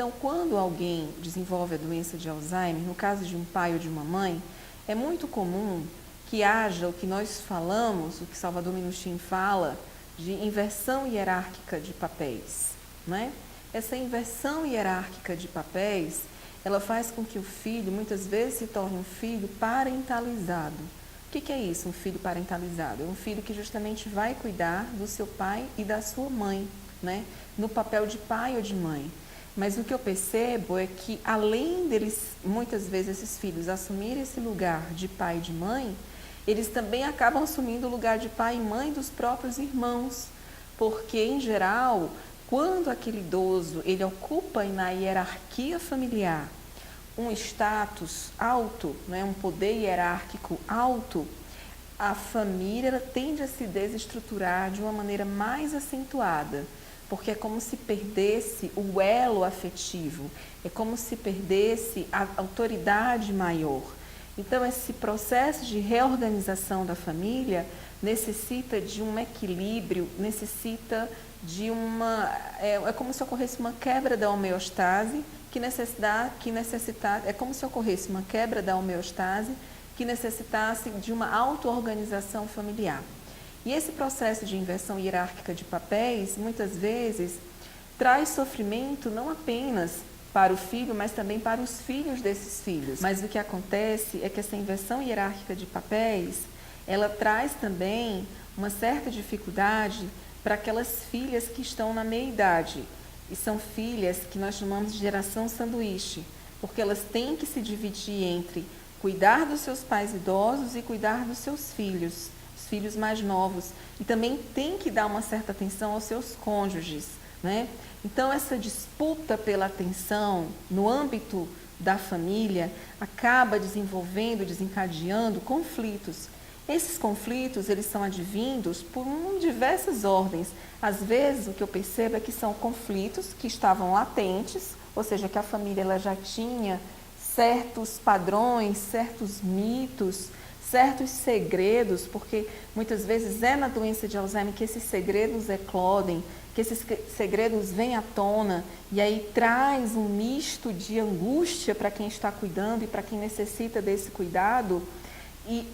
Então, quando alguém desenvolve a doença de Alzheimer, no caso de um pai ou de uma mãe, é muito comum que haja o que nós falamos, o que Salvador Minuchin fala, de inversão hierárquica de papéis, né? Essa inversão hierárquica de papéis, ela faz com que o filho, muitas vezes, se torne um filho parentalizado. O que é isso, um filho parentalizado? É um filho que justamente vai cuidar do seu pai e da sua mãe, né? No papel de pai ou de mãe. Mas o que eu percebo é que, além deles, muitas vezes, esses filhos assumirem esse lugar de pai e de mãe, eles também acabam assumindo o lugar de pai e mãe dos próprios irmãos. Porque, em geral, quando aquele idoso ele ocupa na hierarquia familiar um status alto, né, um poder hierárquico alto, a família ela tende a se desestruturar de uma maneira mais acentuada, porque é como se perdesse o elo afetivo, é como se perdesse a autoridade maior. Então, esse processo de reorganização da família necessita de um equilíbrio, necessita de uma... É como se ocorresse uma quebra da homeostase, é como se ocorresse uma quebra da homeostase que necessitasse de uma auto-organização familiar. E esse processo de inversão hierárquica de papéis, muitas vezes, traz sofrimento não apenas para o filho, mas também para os filhos desses filhos. Mas o que acontece é que essa inversão hierárquica de papéis, ela traz também uma certa dificuldade para aquelas filhas que estão na meia-idade. E são filhas que nós chamamos de geração sanduíche, porque elas têm que se dividir entre cuidar dos seus pais idosos e cuidar dos seus filhos, os filhos mais novos. E também tem que dar uma certa atenção aos seus cônjuges, né? Então, essa disputa pela atenção no âmbito da família acaba desencadeando conflitos. Esses conflitos, eles são advindos por diversas ordens. Às vezes, o que eu percebo é que são conflitos que estavam latentes, ou seja, que a família ela já tinha certos padrões, certos mitos, certos segredos, porque muitas vezes é na doença de Alzheimer que esses segredos eclodem, que esses segredos vêm à tona e aí traz um misto de angústia para quem está cuidando e para quem necessita desse cuidado. E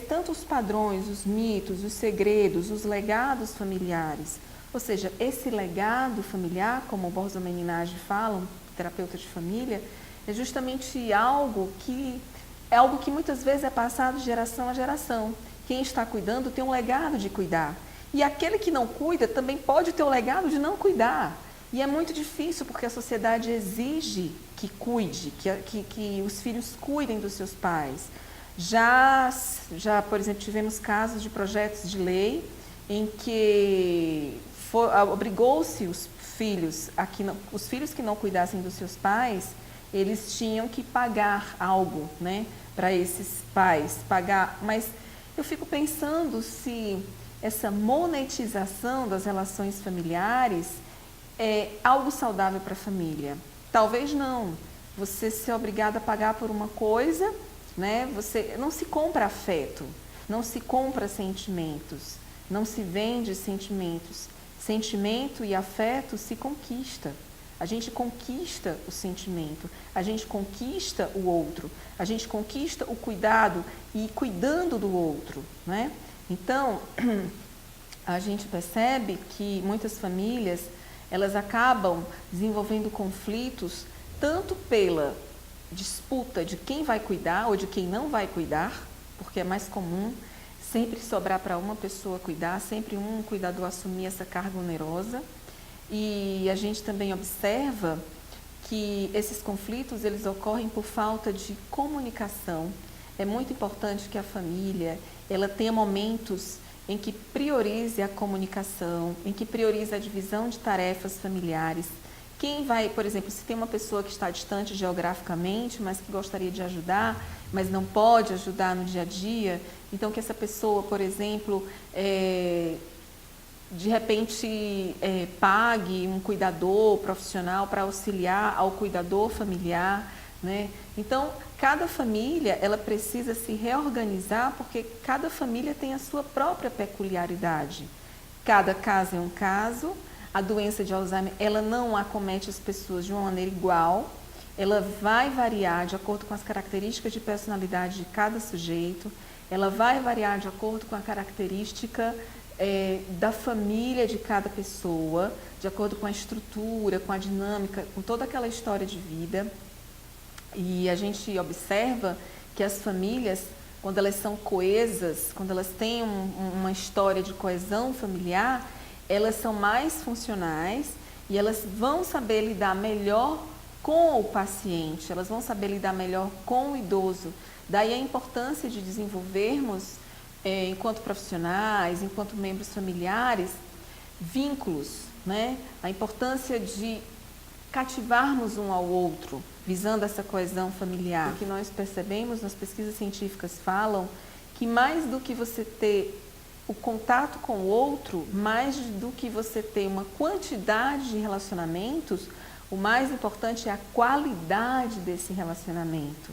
tanto os padrões, os mitos, os segredos, os legados familiares, ou seja, esse legado familiar, como o Borges Homenagem fala, um terapeuta de família, é justamente algo que muitas vezes é passado de geração a geração. Quem está cuidando tem um legado de cuidar. E aquele que não cuida também pode ter o legado de não cuidar. E é muito difícil porque a sociedade exige que cuide, que os filhos cuidem dos seus pais. Já, por exemplo, tivemos casos de projetos de lei em que obrigou-se os filhos que não cuidassem dos seus pais, eles tinham que pagar algo, né, para esses pais, mas eu fico pensando se essa monetização das relações familiares é algo saudável para a família. Talvez não. Você ser obrigado a pagar por uma coisa, né? Você não se compra afeto, não se compra sentimentos, não se vende sentimentos. Sentimento e afeto se conquista. A gente conquista o sentimento, a gente conquista o outro, a gente conquista o cuidado e cuidando do outro, né? Então, a gente percebe que muitas famílias, elas acabam desenvolvendo conflitos tanto pela disputa de quem vai cuidar ou de quem não vai cuidar, porque é mais comum sempre sobrar para uma pessoa cuidar, sempre um cuidador assumir essa carga onerosa. E a gente também observa que esses conflitos eles ocorrem por falta de comunicação. É muito importante que a família ela tenha momentos em que priorize a comunicação, em que priorize a divisão de tarefas familiares. Quem vai, por exemplo, se tem uma pessoa que está distante geograficamente, mas que gostaria de ajudar, mas não pode ajudar no dia a dia, então que essa pessoa, por exemplo, de repente pague um cuidador profissional para auxiliar ao cuidador familiar, né? Então, cada família ela precisa se reorganizar porque cada família tem a sua própria peculiaridade. Cada caso é um caso, a doença de Alzheimer, ela não acomete as pessoas de uma maneira igual, ela vai variar de acordo com as características de personalidade de cada sujeito, ela vai variar de acordo com a característica da família de cada pessoa, de acordo com a estrutura, com a dinâmica, com toda aquela história de vida. E a gente observa que as famílias, quando elas são coesas, quando elas têm uma história de coesão familiar, elas são mais funcionais e elas vão saber lidar melhor com o paciente, elas vão saber lidar melhor com o idoso. Daí a importância de desenvolvermos, enquanto profissionais, enquanto membros familiares, vínculos, né? A importância de cativarmos um ao outro, visando essa coesão familiar. O que nós percebemos, nas pesquisas científicas falam que mais do que você ter o contato com o outro, mais do que você ter uma quantidade de relacionamentos, o mais importante é a qualidade desse relacionamento.